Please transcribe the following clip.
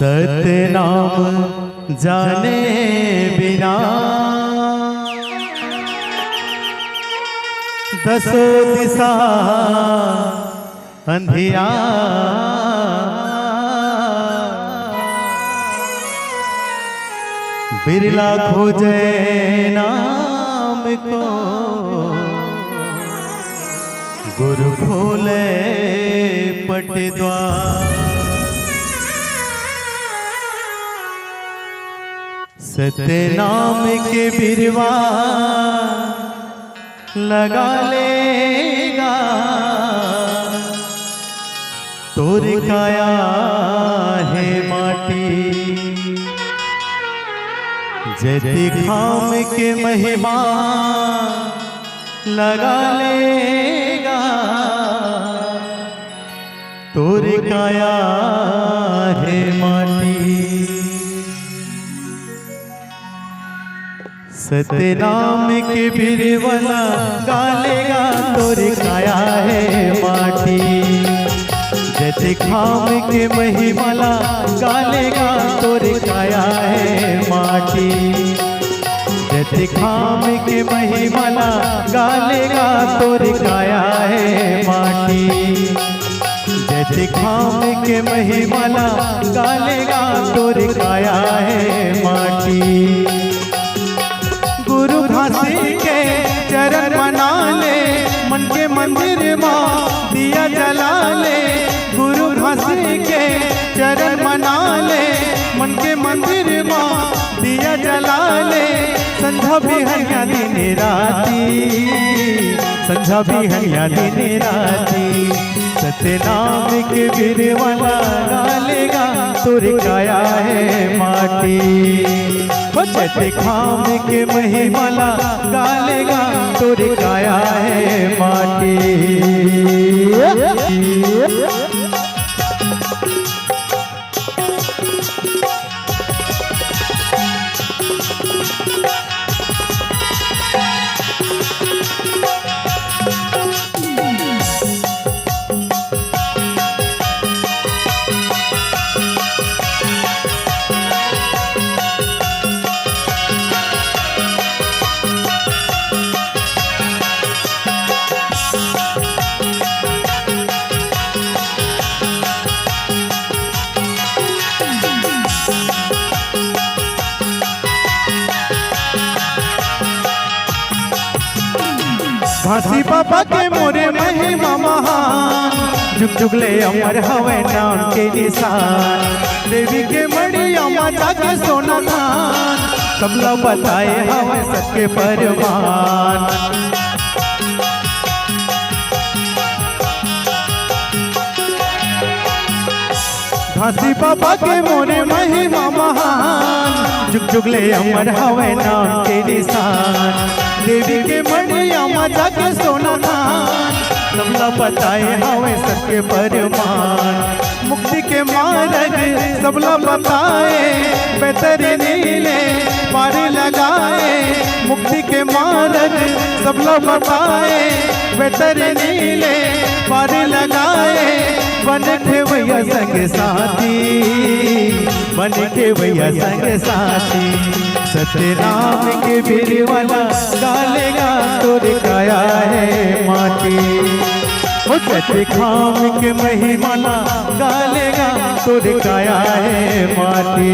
सतनाम जाने बिना दसों दिशा अंधिया बिरला खोजे नाम को गुरु खोले पट द्वार। सतनाम के बिरवा लगा लेगा तोर काया है माटी। जति खाम के महिमा लगा लेगा तोर काया है माटी। सतनाम के बिरवला गालेगा तोर काया है माटी। जैसे खाम के महिमाला गालेगा तोर काया है माटी। जैसे खाम के महिमाला गालेगा तोर काया है माटी। जैसे खाम के महिमाला गालेगा तोर काया है माटी। गुरु घासी के चरण बना ले मन के मंदिर माँ दिया जला ले। गुरु घासी के चरण बना ले मन के मंदिर माँ दिया जला ले। संझा भी हरिया दिन राती, संझा भी हरिया दिन राती। सतनाम के बिरवला गालेगा तोर काया है माटी। जैसे खाम के महिमाला गालेगा तोर काया है माटी। घासी बाबा के मोरे महिमा महान जुग जुगले अमर हवे नाम के निशान। देवी के मड़िया माता के सोना थान सब लोग बताए हवे सबके परमान। घासी बाबा के मोरे महिमा महान जुग जुगले अमर हवे नाम के निशान। देवी के मड़िया माता के सोना थान सबला बताए हवे सबके परमान। मुक्ति के मार्ग सबला बताए बेहतर नीले पार लगाए। मुक्ति के मार्ग सबला बताए बेहतर नीले पार लगाए। बन के भैया संग साथी, बन के भैया संग साथी। सतनाम के बिरवला गालेगा तोर काया है माटी। जैसे खाम के महिमाला गालेगा तोर काया है माटी।